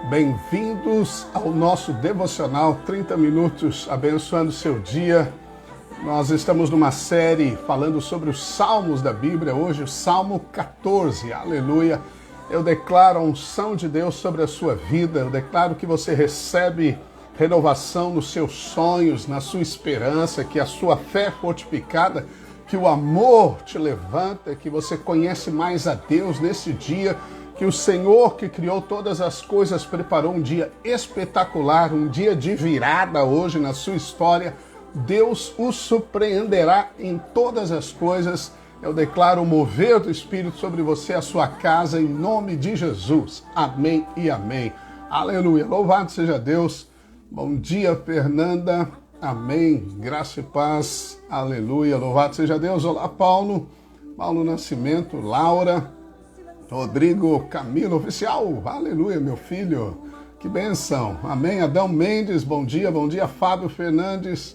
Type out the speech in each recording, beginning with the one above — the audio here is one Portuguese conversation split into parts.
Bem-vindos ao nosso devocional 30 minutos abençoando seu dia. Nós estamos numa série falando sobre os salmos da Bíblia, hoje o Salmo 14, aleluia. Eu declaro a unção de Deus sobre a sua vida, eu declaro que você recebe renovação nos seus sonhos, na sua esperança, que a sua fé é fortificada, que o amor te levanta, que você conhece mais a Deus nesse dia, que o Senhor que criou todas as coisas preparou um dia espetacular, um dia de virada hoje na sua história. Deus o surpreenderá em todas as coisas. Eu declaro o mover do Espírito sobre você, a sua casa, em nome de Jesus. Amém e amém. Aleluia. Louvado seja Deus. Bom dia, Fernanda. Amém. Graça e paz. Aleluia. Louvado seja Deus. Olá, Paulo. Paulo Nascimento, Laura. Rodrigo Camilo Oficial, aleluia, meu filho, que bênção, amém. Adão Mendes, bom dia, Fábio Fernandes,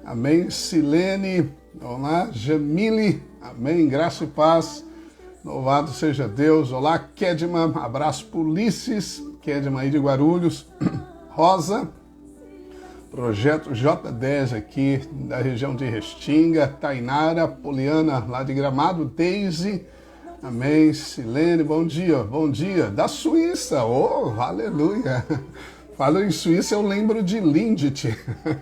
amém. Silene, olá, Jamile, amém, graça e paz, louvado seja Deus. Olá, Kedman, abraço para Ulisses, Kedman aí de Guarulhos, Rosa, Projeto J10 aqui da região de Restinga, Tainara, Poliana lá de Gramado, Deise, amém. Silene, bom dia, da Suíça, oh, aleluia. Falo em Suíça, eu lembro de Lindt,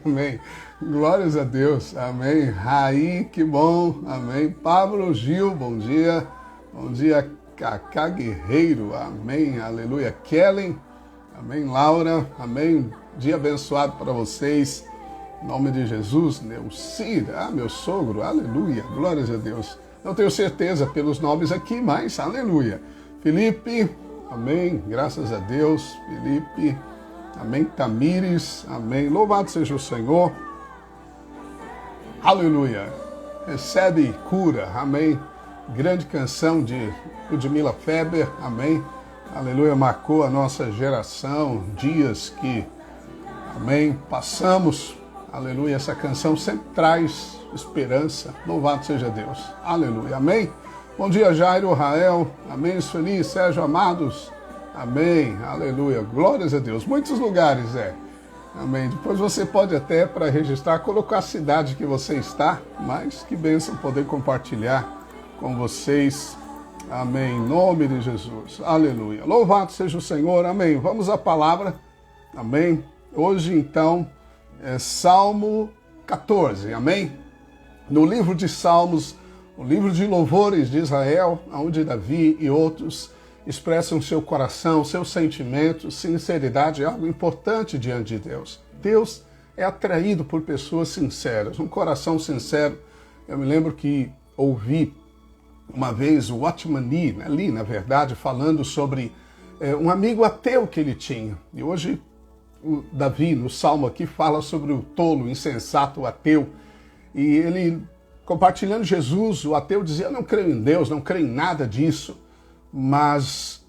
amém. Glórias a Deus, amém. Raí, que bom, amém. Pablo Gil, bom dia, Cacá Guerreiro, amém, aleluia. Kellen, amém. Laura, amém. Dia abençoado para vocês, em nome de Jesus. Neucir, meu sogro, aleluia, glórias a Deus. Não tenho certeza pelos nomes aqui, mas aleluia. Felipe, amém, graças a Deus. Felipe, amém. Tamires, amém. Louvado seja o Senhor. Aleluia. Recebe cura, amém. Grande canção de Ludmila Feber, amém. Aleluia, marcou a nossa geração, dias que, amém, passamos. Aleluia, essa canção sempre traz esperança. Louvado seja Deus. Aleluia, amém. Bom dia, Jairo, Rael, amém. Sueli, Sérgio, amados, amém. Aleluia, glórias a Deus. Muitos lugares, amém. Depois você pode até, para registrar, colocar a cidade que você está, mas que bênção poder compartilhar com vocês, amém. Em nome de Jesus, aleluia. Louvado seja o Senhor, amém. Vamos à palavra, amém. Hoje, então, é Salmo 14, amém? No livro de Salmos, o livro de louvores de Israel, onde Davi e outros expressam seu coração, seus sentimentos, sinceridade é algo importante diante de Deus. Deus é atraído por pessoas sinceras, um coração sincero. Eu me lembro que ouvi uma vez o Watchman Nee, na verdade, falando sobre um amigo ateu que ele tinha. E hoje o Davi, no Salmo aqui, fala sobre o tolo, o insensato, o ateu. E ele, compartilhando Jesus, o ateu dizia, eu não creio em Deus, não creio em nada disso. Mas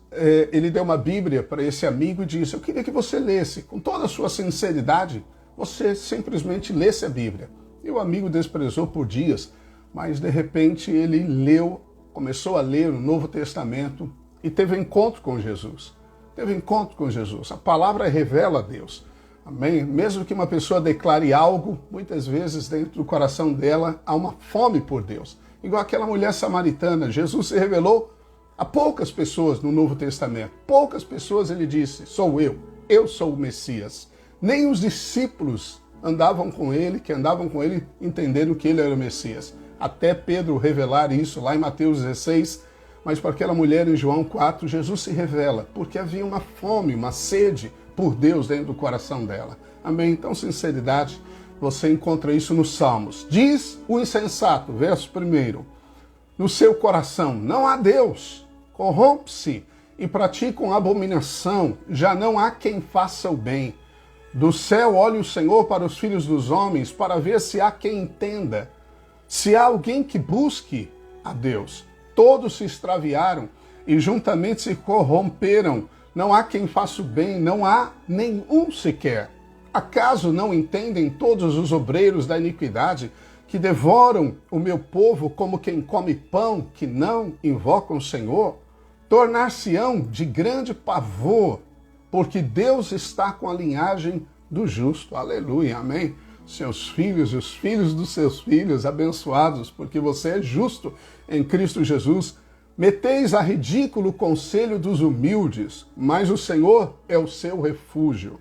ele deu uma Bíblia para esse amigo e disse, eu queria que você lesse, com toda a sua sinceridade, você simplesmente lesse a Bíblia. E o amigo desprezou por dias, mas de repente ele começou a ler o Novo Testamento e teve um encontro com Jesus. A palavra revela a Deus, amém? Mesmo que uma pessoa declare algo, muitas vezes dentro do coração dela há uma fome por Deus. Igual aquela mulher samaritana, Jesus se revelou a poucas pessoas no Novo Testamento. Poucas pessoas ele disse, eu sou o Messias. Nem os discípulos que andavam com ele, entenderam que ele era o Messias. Até Pedro revelar isso lá em Mateus 16, mas para aquela mulher em João 4, Jesus se revela, porque havia uma fome, uma sede por Deus dentro do coração dela. Amém? Então, sinceridade, você encontra isso nos Salmos. Diz o insensato, verso 1, no seu coração não há Deus, corrompe-se e praticam abominação, já não há quem faça o bem. Do céu olha o Senhor para os filhos dos homens, para ver se há quem entenda, se há alguém que busque a Deus. Todos se extraviaram e juntamente se corromperam. Não há quem faça o bem, não há nenhum sequer. Acaso não entendem todos os obreiros da iniquidade que devoram o meu povo como quem come pão, que não invocam o Senhor? Tornar-se-ão de grande pavor porque Deus está com a linhagem do justo. Aleluia, amém? Seus filhos e os filhos dos seus filhos, abençoados, porque você é justo em Cristo Jesus. Meteis a ridículo o conselho dos humildes, mas o Senhor é o seu refúgio.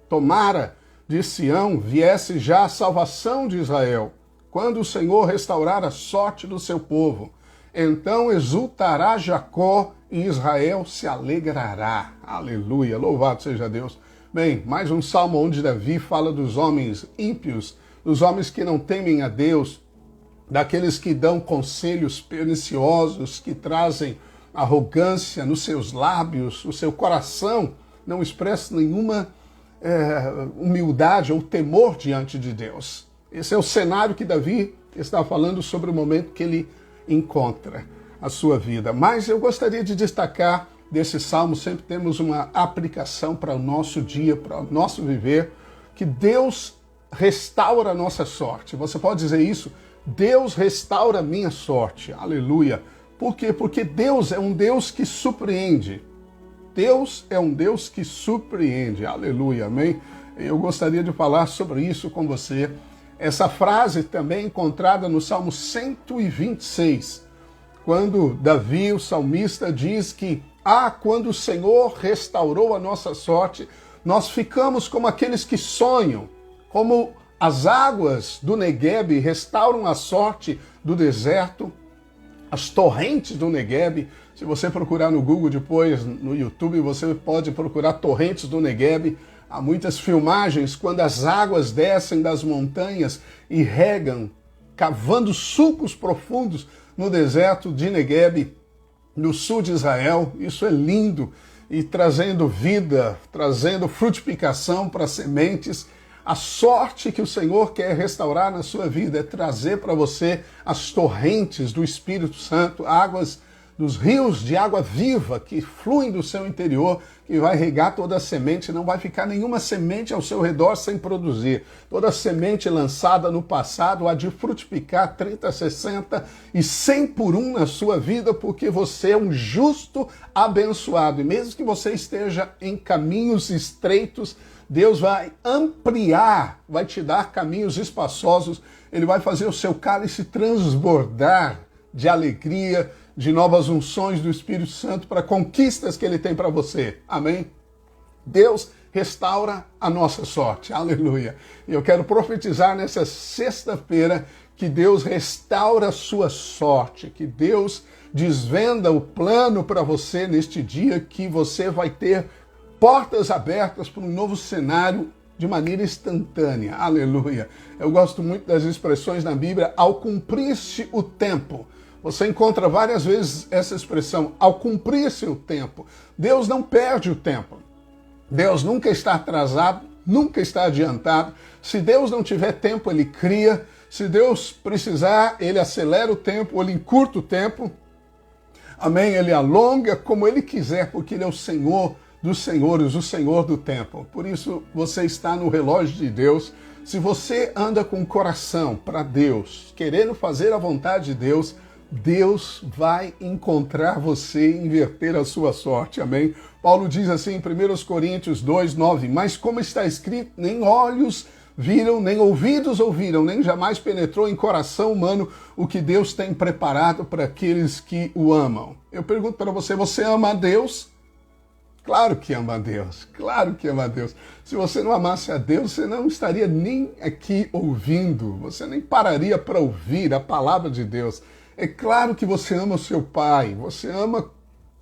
Tomara de Sião viesse já a salvação de Israel, quando o Senhor restaurar a sorte do seu povo. Então exultará Jacó e Israel se alegrará. Aleluia, louvado seja Deus. Bem, mais um salmo onde Davi fala dos homens ímpios, dos homens que não temem a Deus, daqueles que dão conselhos perniciosos, que trazem arrogância nos seus lábios, o seu coração não expressa nenhuma humildade ou temor diante de Deus. Esse é o cenário que Davi está falando sobre o momento que ele encontra a sua vida. Mas eu gostaria de destacar desse salmo, sempre temos uma aplicação para o nosso dia, para o nosso viver, que Deus restaura a nossa sorte. Você pode dizer isso? Deus restaura a minha sorte. Aleluia. Por quê? Porque Deus é um Deus que surpreende. Deus é um Deus que surpreende. Aleluia, amém? Eu gostaria de falar sobre isso com você. Essa frase também é encontrada no Salmo 126, quando Davi, o salmista, diz que quando o Senhor restaurou a nossa sorte, nós ficamos como aqueles que sonham, como as águas do Neguebe restauram a sorte do deserto, as torrentes do Neguebe. Se você procurar no Google depois, no YouTube, você pode procurar torrentes do Neguebe. Há muitas filmagens quando as águas descem das montanhas e regam, cavando sulcos profundos no deserto de Neguebe, no sul de Israel. Isso é lindo, e trazendo vida, trazendo frutificação para sementes. A sorte que o Senhor quer restaurar na sua vida é trazer para você as torrentes do Espírito Santo, águas dos rios de água viva que fluem do seu interior, que vai regar toda a semente, não vai ficar nenhuma semente ao seu redor sem produzir. Toda semente lançada no passado há de frutificar 30, 60 e 100 por um na sua vida, porque você é um justo abençoado. E mesmo que você esteja em caminhos estreitos, Deus vai ampliar, vai te dar caminhos espaçosos, Ele vai fazer o seu cálice transbordar de alegria, de novas unções do Espírito Santo para conquistas que Ele tem para você. Amém? Deus restaura a nossa sorte. Aleluia. E eu quero profetizar nessa sexta-feira que Deus restaura a sua sorte, que Deus desvenda o plano para você neste dia, que você vai ter portas abertas para um novo cenário de maneira instantânea. Aleluia. Eu gosto muito das expressões na Bíblia, ao cumprir-se o tempo. Você encontra várias vezes essa expressão, ao cumprir-se o tempo. Deus não perde o tempo. Deus nunca está atrasado, nunca está adiantado. Se Deus não tiver tempo, Ele cria. Se Deus precisar, Ele acelera o tempo, ou Ele encurta o tempo. Amém? Ele alonga como Ele quiser, porque Ele é o Senhor dos senhores, o Senhor do tempo. Por isso, você está no relógio de Deus. Se você anda com o coração para Deus, querendo fazer a vontade de Deus, Deus vai encontrar você e inverter a sua sorte. Amém? Paulo diz assim em 1 Coríntios 2, 9, mas como está escrito, nem olhos viram, nem ouvidos ouviram, nem jamais penetrou em coração humano o que Deus tem preparado para aqueles que o amam. Eu pergunto para você, você ama a Deus? Claro que ama a Deus, claro que ama a Deus. Se você não amasse a Deus, você não estaria nem aqui ouvindo, você nem pararia para ouvir a palavra de Deus. É claro que você ama o seu pai, você ama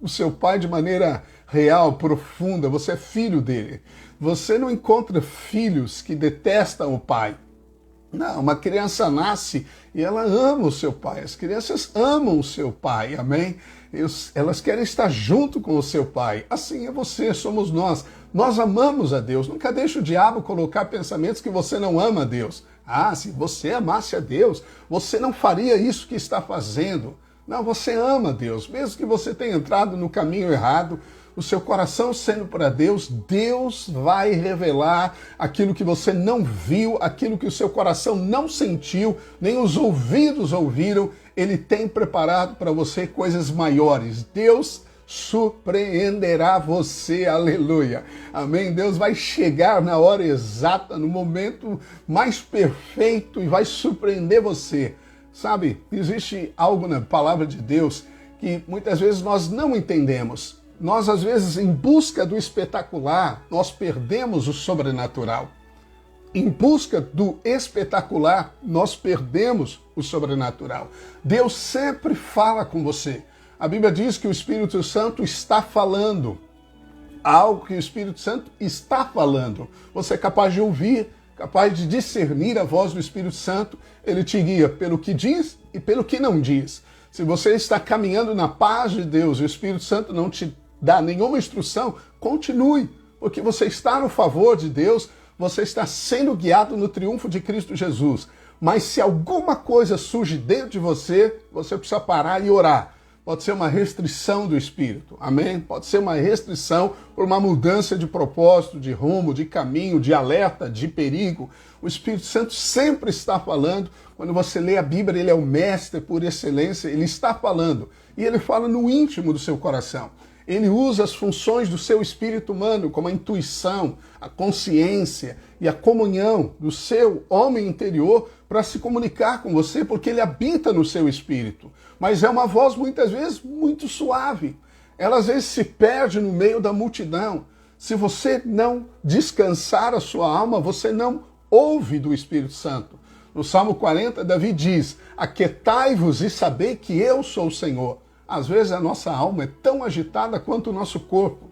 o seu pai de maneira real, profunda, você é filho dele. Você não encontra filhos que detestam o pai. Não, uma criança nasce e ela ama o seu pai. As crianças amam o seu pai, amém? Elas querem estar junto com o seu pai. Assim é você, somos nós. Nós amamos a Deus. Nunca deixe o diabo colocar pensamentos que você não ama a Deus. Se você amasse a Deus, você não faria isso que está fazendo. Não, você ama a Deus. Mesmo que você tenha entrado no caminho errado, o seu coração sendo para Deus, Deus vai revelar aquilo que você não viu, aquilo que o seu coração não sentiu, nem os ouvidos ouviram. Ele tem preparado para você coisas maiores. Deus surpreenderá você, aleluia. Amém? Deus vai chegar na hora exata, no momento mais perfeito e vai surpreender você. Sabe, existe algo na palavra de Deus que muitas vezes nós não entendemos. Nós, às vezes, em busca do espetacular, nós perdemos o sobrenatural. Em busca do espetacular, nós perdemos o sobrenatural. Deus sempre fala com você. A Bíblia diz que o Espírito Santo está falando. Algo que o Espírito Santo está falando. Você é capaz de ouvir, capaz de discernir a voz do Espírito Santo. Ele te guia pelo que diz e pelo que não diz. Se você está caminhando na paz de Deus e o Espírito Santo não te dá nenhuma instrução, continue, porque você está no favor de Deus, você está sendo guiado no triunfo de Cristo Jesus. Mas se alguma coisa surge dentro de você, você precisa parar e orar. Pode ser uma restrição do Espírito, amém? Pode ser uma restrição por uma mudança de propósito, de rumo, de caminho, de alerta, de perigo. O Espírito Santo sempre está falando. Quando você lê a Bíblia, ele é o mestre por excelência, ele está falando. E ele fala no íntimo do seu coração. Ele usa as funções do seu espírito humano, como a intuição, a consciência e a comunhão do seu homem interior para se comunicar com você, porque ele habita no seu espírito. Mas é uma voz, muitas vezes, muito suave. Ela, às vezes, se perde no meio da multidão. Se você não descansar a sua alma, você não ouve do Espírito Santo. No Salmo 40, Davi diz: aquietai-vos e sabei que eu sou o Senhor. Às vezes a nossa alma é tão agitada quanto o nosso corpo.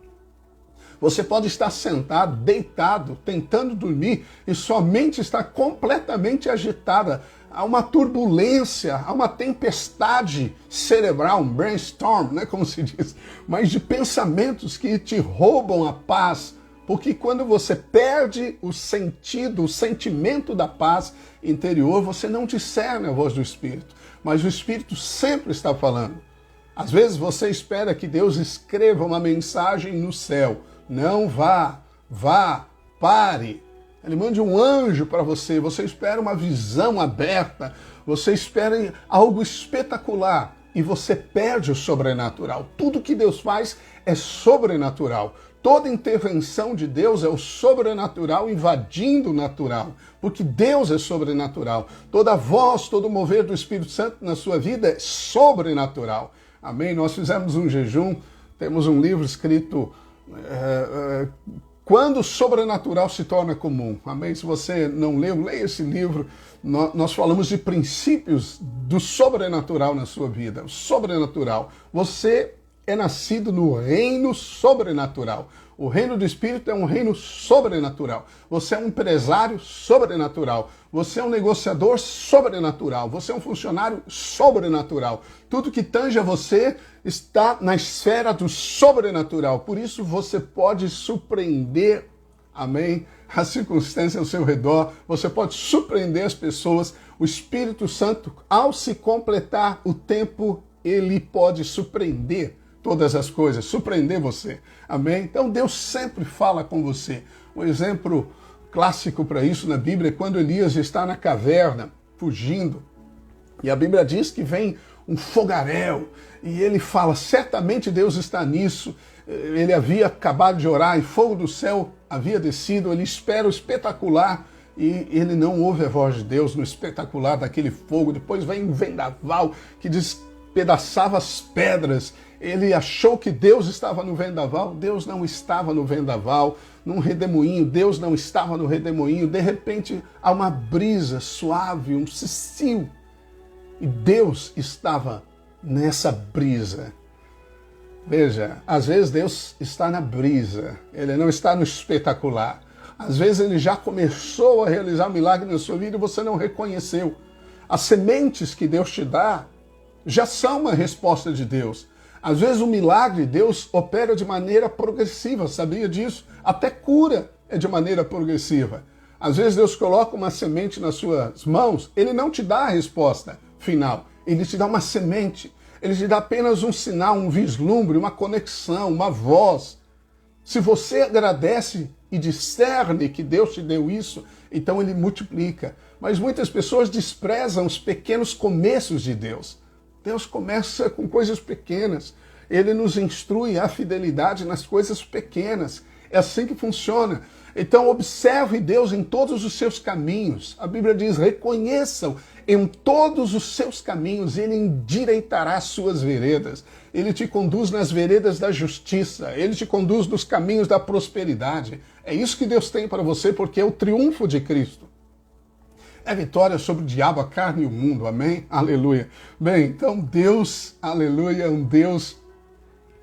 Você pode estar sentado, deitado, tentando dormir e sua mente está completamente agitada. Há uma turbulência, há uma tempestade cerebral, um brainstorm, né, como se diz, mas de pensamentos que te roubam a paz. Porque quando você perde o sentido, o sentimento da paz interior, você não discerne a voz do Espírito. Mas o Espírito sempre está falando. Às vezes você espera que Deus escreva uma mensagem no céu. Não vá, pare. Ele mande um anjo para você. Você espera uma visão aberta. Você espera algo espetacular. E você perde o sobrenatural. Tudo que Deus faz é sobrenatural. Toda intervenção de Deus é o sobrenatural invadindo o natural. Porque Deus é sobrenatural. Toda voz, todo mover do Espírito Santo na sua vida é sobrenatural. Amém? Nós fizemos um jejum, temos um livro escrito Quando o Sobrenatural se Torna Comum. Amém? Se você não leu, leia esse livro. Nós falamos de princípios do sobrenatural na sua vida. O sobrenatural. Você é nascido no reino sobrenatural. O reino do Espírito é um reino sobrenatural. Você é um empresário sobrenatural. Você é um negociador sobrenatural. Você é um funcionário sobrenatural. Tudo que tange a você está na esfera do sobrenatural. Por isso você pode surpreender, amém, as circunstâncias ao seu redor. Você pode surpreender as pessoas. O Espírito Santo, ao se completar o tempo, ele pode surpreender todas as coisas, surpreender você. Amém? Então Deus sempre fala com você. Um exemplo clássico para isso na Bíblia é quando Elias está na caverna, fugindo. E a Bíblia diz que vem um fogaréu. E ele fala, certamente Deus está nisso. Ele havia acabado de orar e fogo do céu havia descido. Ele espera o espetacular e ele não ouve a voz de Deus no espetacular daquele fogo. Depois vem um vendaval que despedaçava as pedras. Ele achou que Deus estava no vendaval. Deus não estava no vendaval. Num redemoinho, Deus não estava no redemoinho. De repente, há uma brisa suave, um cicio. E Deus estava nessa brisa. Veja, às vezes Deus está na brisa. Ele não está no espetacular. Às vezes ele já começou a realizar um milagre na sua vida e você não reconheceu. As sementes que Deus te dá já são uma resposta de Deus. Às vezes o milagre, Deus opera de maneira progressiva, sabia disso? Até cura é de maneira progressiva. Às vezes Deus coloca uma semente nas suas mãos, ele não te dá a resposta final, ele te dá uma semente, ele te dá apenas um sinal, um vislumbre, uma conexão, uma voz. Se você agradece e discerne que Deus te deu isso, então ele multiplica. Mas muitas pessoas desprezam os pequenos começos de Deus. Deus começa com coisas pequenas. Ele nos instrui à fidelidade nas coisas pequenas. É assim que funciona. Então observe Deus em todos os seus caminhos. A Bíblia diz, reconheçam em todos os seus caminhos, Ele endireitará as suas veredas. Ele te conduz nas veredas da justiça, Ele te conduz nos caminhos da prosperidade. É isso que Deus tem para você, porque é o triunfo de Cristo. É vitória sobre o diabo, a carne e o mundo, amém? Aleluia. Bem, então Deus, aleluia, é um Deus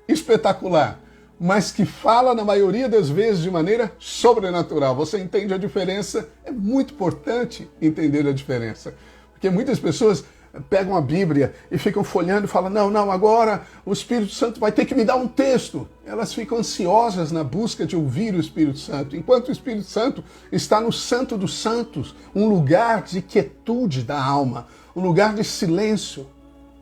espetacular, mas que fala na maioria das vezes de maneira sobrenatural. Você entende a diferença? É muito importante entender a diferença. Porque muitas pessoas pegam a Bíblia e ficam folhando e falam, não, agora o Espírito Santo vai ter que me dar um texto. Elas ficam ansiosas na busca de ouvir o Espírito Santo, enquanto o Espírito Santo está no Santo dos Santos, um lugar de quietude da alma, um lugar de silêncio.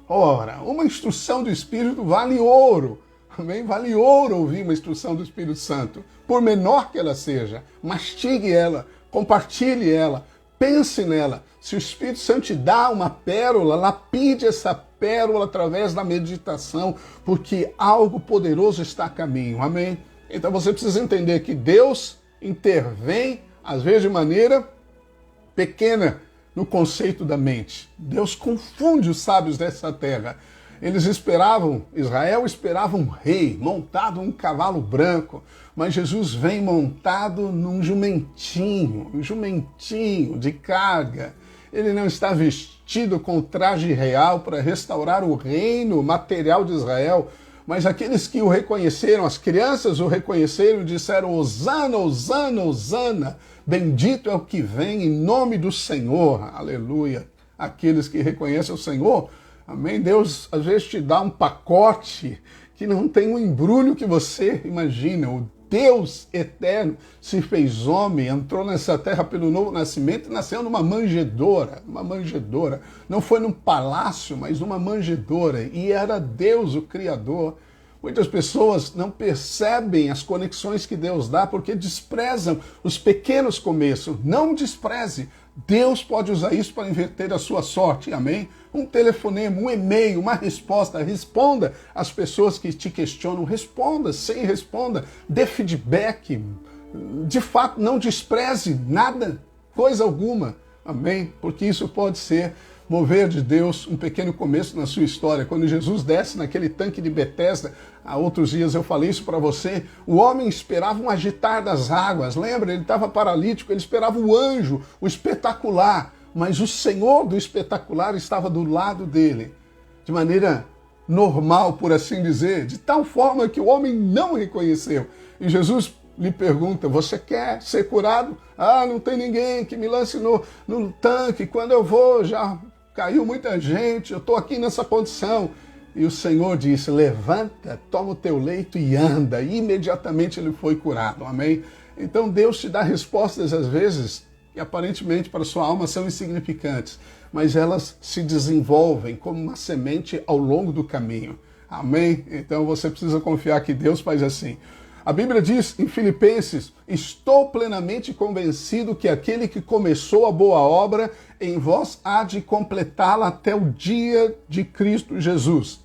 Ora, uma instrução do Espírito vale ouro. Amém? Vale ouro ouvir uma instrução do Espírito Santo, por menor que ela seja. Mastigue ela, compartilhe ela, pense nela. Se o Espírito Santo te dá uma pérola, lapide essa pérola através da meditação, porque algo poderoso está a caminho. Amém? Então você precisa entender que Deus intervém, às vezes de maneira pequena, no conceito da mente. Deus confunde os sábios dessa terra. Israel esperava um rei montado num cavalo branco, mas Jesus vem montado num jumentinho, um jumentinho de carga. Ele não está vestido com traje real para restaurar o reino material de Israel, mas aqueles que o reconheceram, as crianças o reconheceram e disseram, Hosana, Hosana, Hosana, bendito é o que vem em nome do Senhor, aleluia. Aqueles que reconhecem o Senhor, amém? Deus às vezes te dá um pacote que não tem o embrulho que você imagina. O Deus eterno se fez homem, entrou nessa terra pelo novo nascimento e nasceu numa manjedoura. Não foi num palácio, mas numa manjedoura. E era Deus o Criador. Muitas pessoas não percebem as conexões que Deus dá porque desprezam os pequenos começos. Não despreze. Deus pode usar isso para inverter a sua sorte, amém? Um telefonema, um e-mail, uma resposta. Responda às pessoas que te questionam. Responda, sim, responda. Dê feedback. De fato, não despreze nada, coisa alguma, amém? Porque isso pode ser mover de Deus um pequeno começo na sua história. Quando Jesus desce naquele tanque de Betesda, há outros dias eu falei isso para você, o homem esperava um agitar das águas, lembra? Ele estava paralítico, ele esperava o anjo, o espetacular, mas o Senhor do espetacular estava do lado dele, de maneira normal, por assim dizer, de tal forma que o homem não reconheceu. E Jesus lhe pergunta, você quer ser curado? Ah, não tem ninguém que me lance no tanque, quando eu vou já caiu muita gente, eu estou aqui nessa condição. E o Senhor disse, levanta, toma o teu leito e anda. E imediatamente ele foi curado, amém? Então Deus te dá respostas às vezes que aparentemente para a sua alma são insignificantes, mas elas se desenvolvem como uma semente ao longo do caminho, amém? Então você precisa confiar que Deus faz assim. A Bíblia diz em Filipenses, estou plenamente convencido que aquele que começou a boa obra em vós há de completá-la até o dia de Cristo Jesus.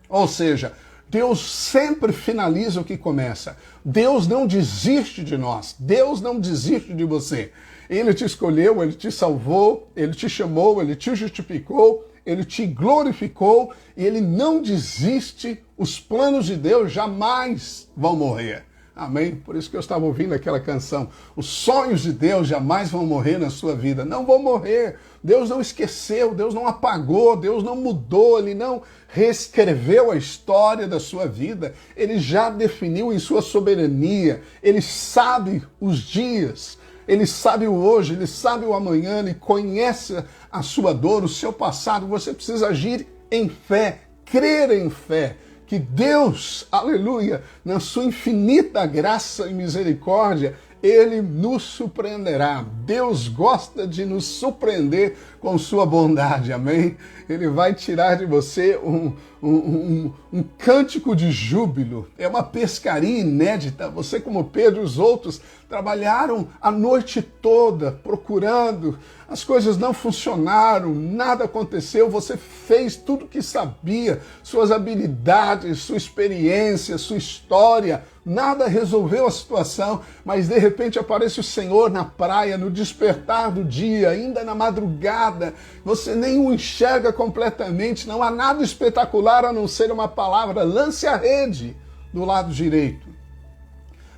Ou seja, Deus sempre finaliza o que começa. Deus não desiste de nós. Deus não desiste de você. Ele te escolheu, Ele te salvou, Ele te chamou, Ele te justificou, Ele te glorificou e Ele não desiste. Os planos de Deus jamais vão morrer. Amém? Por isso que eu estava ouvindo aquela canção. Os sonhos de Deus jamais vão morrer na sua vida. Não vão morrer. Deus não esqueceu, Deus não apagou, Deus não mudou, Ele não reescreveu a história da sua vida. Ele já definiu em sua soberania. Ele sabe os dias. Ele sabe o hoje, Ele sabe o amanhã, Ele conhece a sua dor, o seu passado. Você precisa agir em fé, crer em fé, que Deus, aleluia, na sua infinita graça e misericórdia, Ele nos surpreenderá. Deus gosta de nos surpreender com sua bondade, amém? Ele vai tirar de você um cântico de júbilo, é uma pescaria inédita. Você, como Pedro e os outros, trabalharam a noite toda procurando, as coisas não funcionaram, nada aconteceu, você fez tudo o que sabia, suas habilidades, sua experiência, sua história, nada resolveu a situação, mas de repente aparece o Senhor na praia, no despertar do dia, ainda na madrugada, você nem o enxerga completamente, não há nada espetacular a não ser uma palavra: lance a rede do lado direito.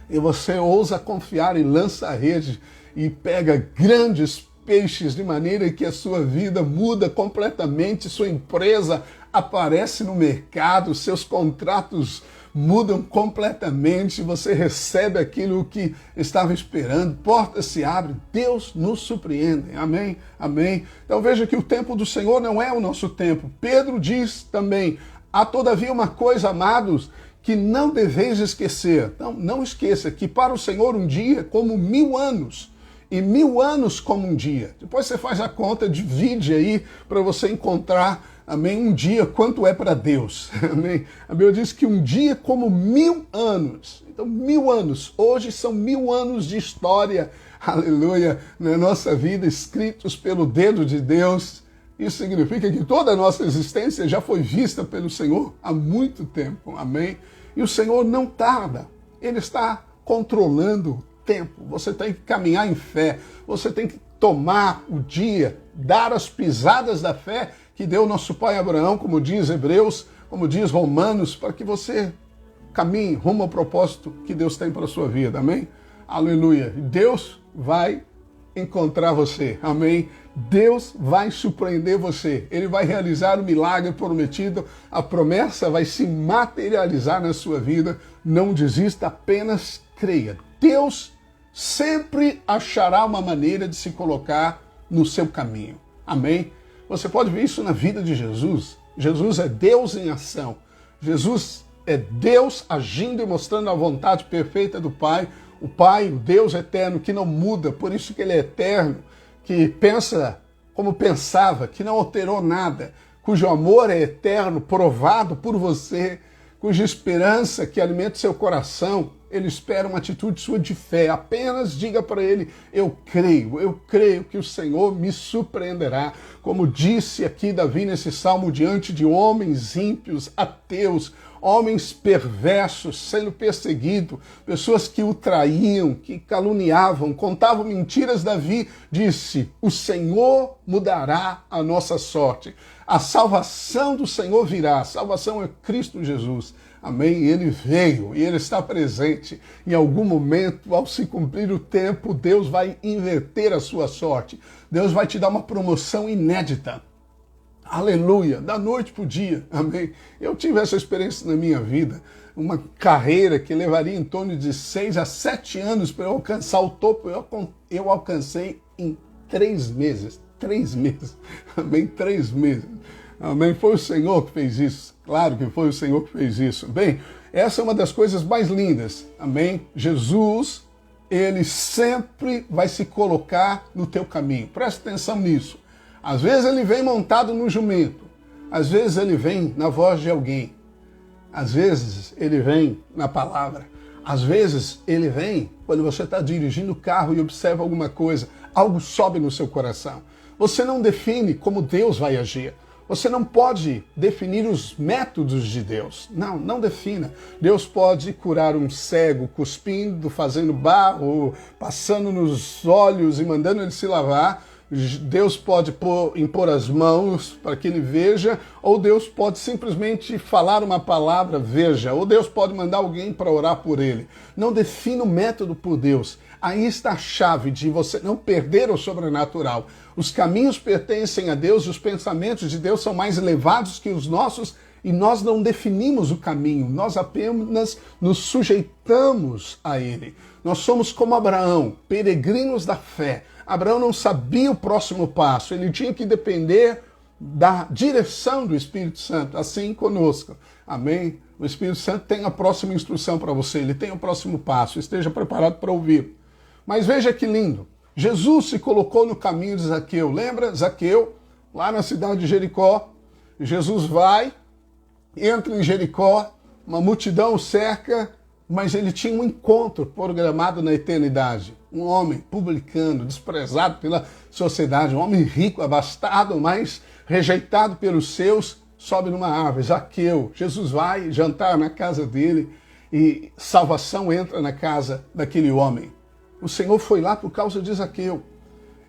E você ousa confiar e lança a rede e pega grandes peixes, de maneira que a sua vida muda completamente, sua empresa aparece no mercado, seus contratos mudam completamente, você recebe aquilo que estava esperando, portas se abrem, Deus nos surpreende, amém? Amém? Então veja que o tempo do Senhor não é o nosso tempo. Pedro diz também: há todavia uma coisa, amados, que não deveis esquecer. Então, não esqueça que para o Senhor um dia é como 1000 anos, e 1000 anos como um dia. Depois você faz a conta, divide aí para você encontrar, amém, um dia quanto é para Deus. Amém? A Bíblia diz que um dia é como 1000 anos. Então, 1000 anos. Hoje são 1000 anos de história, aleluia, na nossa vida, escritos pelo dedo de Deus. Isso significa que toda a nossa existência já foi vista pelo Senhor há muito tempo, amém? E o Senhor não tarda, Ele está controlando o tempo. Você tem que caminhar em fé, você tem que tomar o dia, dar as pisadas da fé que deu nosso pai Abraão, como diz Hebreus, como diz Romanos, para que você caminhe rumo ao propósito que Deus tem para a sua vida, amém? Aleluia! Deus vai encontrar você, amém? Deus vai surpreender você, Ele vai realizar o milagre prometido, a promessa vai se materializar na sua vida. Não desista, apenas creia. Deus sempre achará uma maneira de se colocar no seu caminho, amém? Você pode ver isso na vida de Jesus. Jesus é Deus em ação, Jesus é Deus agindo e mostrando a vontade perfeita do Pai. O Pai, o Deus eterno, que não muda, por isso que Ele é eterno, que pensa como pensava, que não alterou nada, cujo amor é eterno, provado por você, cuja esperança que alimenta seu coração. Ele espera uma atitude sua de fé. Apenas diga para Ele: eu creio que o Senhor me surpreenderá. Como disse aqui Davi nesse salmo, diante de homens ímpios, ateus, homens perversos, sendo perseguidos, pessoas que o traíam, que caluniavam, contavam mentiras, Davi disse: o Senhor mudará a nossa sorte. A salvação do Senhor virá. A salvação é Cristo Jesus. Amém? Ele veio e Ele está presente. Em algum momento, ao se cumprir o tempo, Deus vai inverter a sua sorte. Deus vai te dar uma promoção inédita. Aleluia, da noite para o dia, amém? Eu tive essa experiência na minha vida, uma carreira que levaria em torno de 6 a 7 anos para eu alcançar o topo, eu alcancei em 3 meses, 3 meses, amém? 3 meses, amém? Foi o Senhor que fez isso, claro que foi o Senhor que fez isso. Bem, essa é uma das coisas mais lindas, amém? Jesus, Ele sempre vai se colocar no teu caminho, presta atenção nisso. Às vezes Ele vem montado no jumento, às vezes Ele vem na voz de alguém, às vezes Ele vem na palavra, às vezes Ele vem quando você está dirigindo o carro e observa alguma coisa, algo sobe no seu coração. Você não define como Deus vai agir. Você não pode definir os métodos de Deus. Não defina. Deus pode curar um cego cuspindo, fazendo barro, passando nos olhos e mandando ele se lavar. Deus pode impor as mãos para que ele veja, ou Deus pode simplesmente falar uma palavra, veja, ou Deus pode mandar alguém para orar por ele. Não defina o método por Deus. Aí está a chave de você não perder o sobrenatural. Os caminhos pertencem a Deus, os pensamentos de Deus são mais elevados que os nossos, e nós não definimos o caminho, nós apenas nos sujeitamos a ele. Nós somos como Abraão, peregrinos da fé. Abraão não sabia o próximo passo, ele tinha que depender da direção do Espírito Santo, assim conosco. Amém? O Espírito Santo tem a próxima instrução para você, ele tem o próximo passo, esteja preparado para ouvir. Mas veja que lindo, Jesus se colocou no caminho de Zaqueu. Lembra? Zaqueu, lá na cidade de Jericó, Jesus vai entra em Jericó, uma multidão o cerca, mas ele tinha um encontro programado na eternidade. Um homem publicano, desprezado pela sociedade, um homem rico, abastado, mas rejeitado pelos seus, sobe numa árvore. Zaqueu, Jesus vai jantar na casa dele e salvação entra na casa daquele homem. O Senhor foi lá por causa de Zaqueu.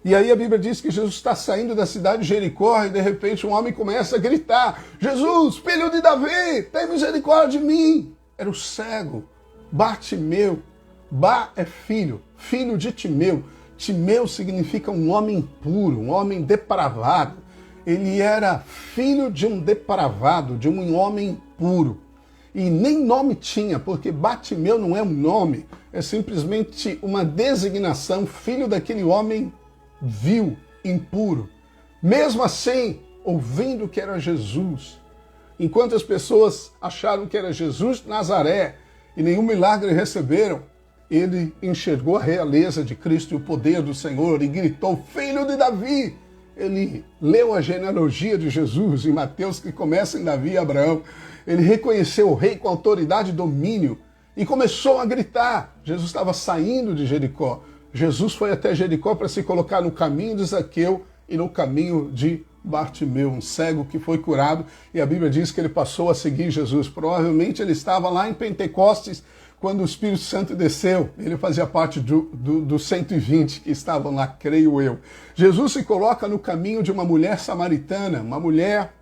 E aí a Bíblia diz que Jesus está saindo da cidade de Jericó e de repente um homem começa a gritar: Jesus, filho de Davi, tem misericórdia de mim. Era o cego, Bartimeu. Bar é filho, filho de Timeu. Timeu significa um homem impuro, um homem depravado. Ele era filho de um depravado, de um homem impuro. E nem nome tinha, porque Bartimeu não é um nome, é simplesmente uma designação, filho daquele homem vil, impuro. Mesmo assim, ouvindo que era Jesus, enquanto as pessoas acharam que era Jesus de Nazaré e nenhum milagre receberam, ele enxergou a realeza de Cristo e o poder do Senhor e gritou: Filho de Davi! Ele leu a genealogia de Jesus em Mateus, que começa em Davi e Abraão. Ele reconheceu o rei com autoridade e domínio e começou a gritar. Jesus estava saindo de Jericó. Jesus foi até Jericó para se colocar no caminho de Zaqueu e no caminho de Bartimeu, um cego que foi curado. E a Bíblia diz que ele passou a seguir Jesus. Provavelmente ele estava lá em Pentecostes, quando o Espírito Santo desceu. Ele fazia parte dos 120 que estavam lá, creio eu. Jesus se coloca no caminho de uma mulher samaritana, uma mulher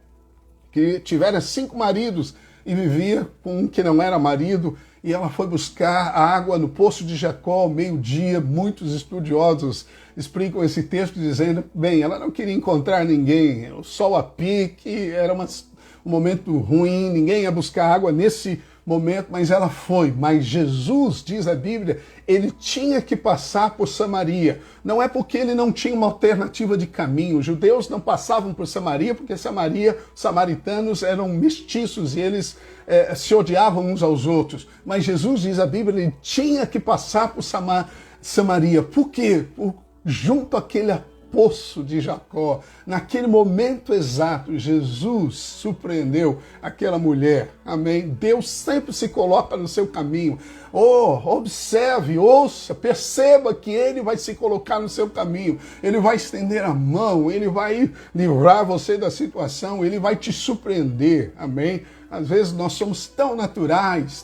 que tivera 5 maridos e vivia com um que não era marido, e ela foi buscar água no poço de Jacó ao meio-dia. Muitos estudiosos explicam esse texto dizendo, bem, ela não queria encontrar ninguém, o sol a pique, era um momento ruim, ninguém ia buscar água nesse momento, mas ela foi. Mas Jesus, diz a Bíblia, ele tinha que passar por Samaria. Não é porque ele não tinha uma alternativa de caminho. Os judeus não passavam por Samaria porque Samaria, os samaritanos eram mestiços e eles se odiavam uns aos outros. Mas Jesus, diz a Bíblia, ele tinha que passar por Samaria. Por quê? Junto àquele poço de Jacó, naquele momento exato, Jesus surpreendeu aquela mulher, amém? Deus sempre se coloca no seu caminho. Observe, ouça, perceba que Ele vai se colocar no seu caminho, Ele vai estender a mão, Ele vai livrar você da situação, Ele vai te surpreender, amém? Às vezes nós somos tão naturais,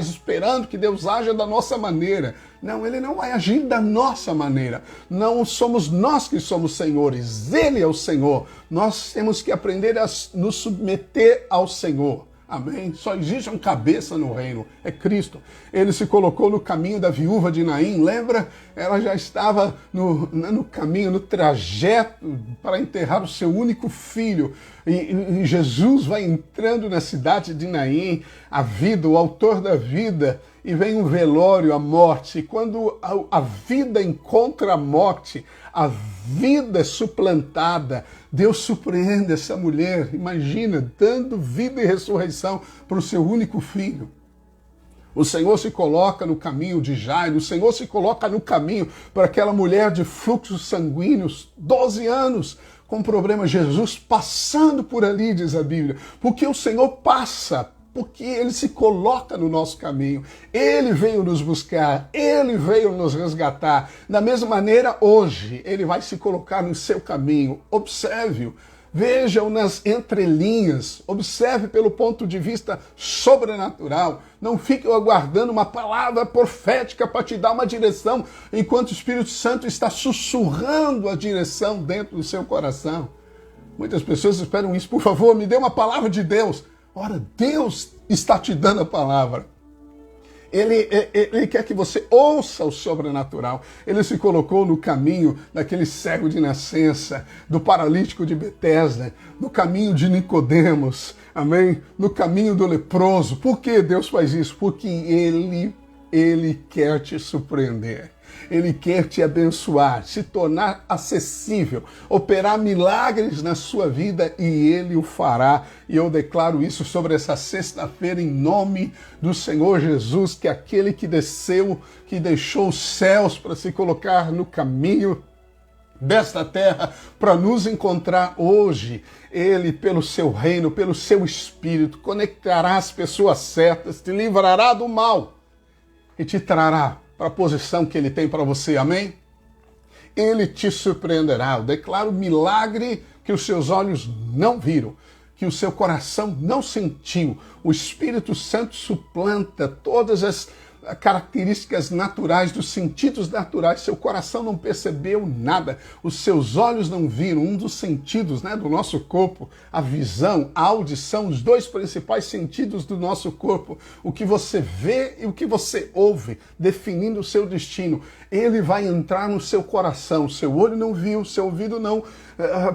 esperando que Deus haja da nossa maneira. Não, Ele não vai agir da nossa maneira. Não somos nós que somos senhores, Ele é o Senhor. Nós temos que aprender a nos submeter ao Senhor. Amém? Só existe um cabeça no reino, é Cristo. Ele se colocou no caminho da viúva de Naim, lembra? Ela já estava no caminho, no trajeto para enterrar o seu único filho. E Jesus vai entrando na cidade de Naim, a vida, o autor da vida, e vem um velório, a morte. E quando a vida encontra a morte, a vida é suplantada. Deus surpreende essa mulher, imagina, dando vida e ressurreição para o seu único filho. O Senhor se coloca no caminho de Jairo, o Senhor se coloca no caminho para aquela mulher de fluxos sanguíneos, 12 anos, com problema. Jesus passando por ali, diz a Bíblia, porque o Senhor passa, porque Ele se coloca no nosso caminho. Ele veio nos buscar, Ele veio nos resgatar. Da mesma maneira, hoje, Ele vai se colocar no seu caminho. Observe-o, veja-o nas entrelinhas, observe pelo ponto de vista sobrenatural. Não fique aguardando uma palavra profética para te dar uma direção, enquanto o Espírito Santo está sussurrando a direção dentro do seu coração. Muitas pessoas esperam isso. Por favor, me dê uma palavra de Deus. Ora, Deus está te dando a palavra. Ele quer que você ouça o sobrenatural. Ele se colocou no caminho daquele cego de nascença, do paralítico de Betesda, no caminho de Nicodemos, amém? No caminho do leproso. Por que Deus faz isso? Porque Ele quer te surpreender. Ele quer te abençoar, se tornar acessível, operar milagres na sua vida, e Ele o fará. E eu declaro isso sobre essa sexta-feira em nome do Senhor Jesus, que aquele que desceu, que deixou os céus para se colocar no caminho desta terra para nos encontrar hoje. Ele, pelo seu reino, pelo seu Espírito, conectará as pessoas certas, te livrará do mal e te trará para a posição que Ele tem para você, amém? Ele te surpreenderá. Eu declaro milagre que os seus olhos não viram, que o seu coração não sentiu. O Espírito Santo suplanta todas as características naturais, dos sentidos naturais. Seu coração não percebeu nada, os seus olhos não viram. Um dos sentidos, do nosso corpo, a visão, a audição, os dois principais sentidos do nosso corpo, o que você vê e o que você ouve, definindo o seu destino. Ele vai entrar no seu coração. Seu olho não viu, seu ouvido não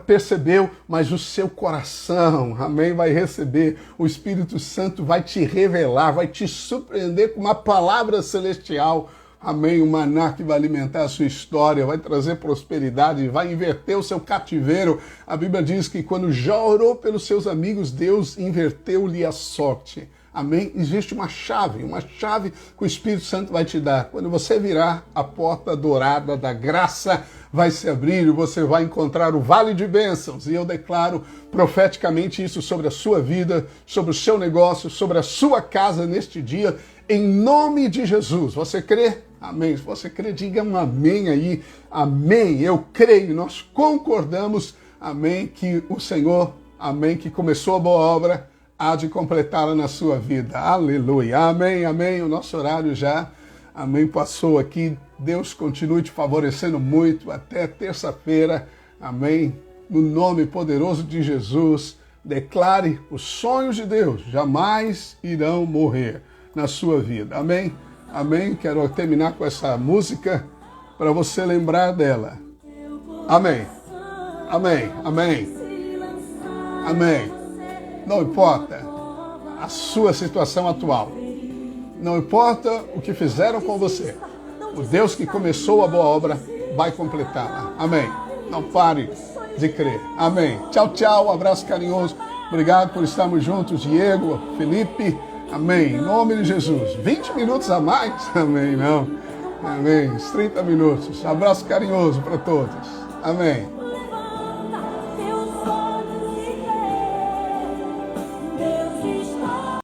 percebeu, mas o seu coração, amém, vai receber. O Espírito Santo vai te revelar, vai te surpreender com uma palavra celestial, amém, o maná que vai alimentar a sua história, vai trazer prosperidade, vai inverter o seu cativeiro. A Bíblia diz que quando Jó orou pelos seus amigos, Deus inverteu-lhe a sorte. Amém? Existe uma chave que o Espírito Santo vai te dar. Quando você virar, a porta dourada da graça vai se abrir e você vai encontrar o vale de bênçãos. E eu declaro profeticamente isso sobre a sua vida, sobre o seu negócio, sobre a sua casa neste dia, em nome de Jesus. Você crê? Amém. Se você crê, diga um amém aí. Amém. Eu creio, nós concordamos, amém, que o Senhor, amém, que começou a boa obra, há de completá-la na sua vida. Aleluia. Amém, amém. O nosso horário já, amém, passou aqui. Deus continue te favorecendo muito até terça-feira. Amém. No nome poderoso de Jesus, declare os sonhos de Deus jamais irão morrer na sua vida. Amém. Amém. Quero terminar com essa música para você lembrar dela. Amém. Amém. Amém. Amém. Não importa a sua situação atual. Não importa o que fizeram com você. O Deus que começou a boa obra vai completá-la. Amém. Não pare de crer. Amém. Tchau, tchau. Um abraço carinhoso. Obrigado por estarmos juntos, Diego, Felipe. Amém. Em nome de Jesus. 20 minutos a mais? Amém. Não. Amém. 30 minutos. Um abraço carinhoso para todos. Amém.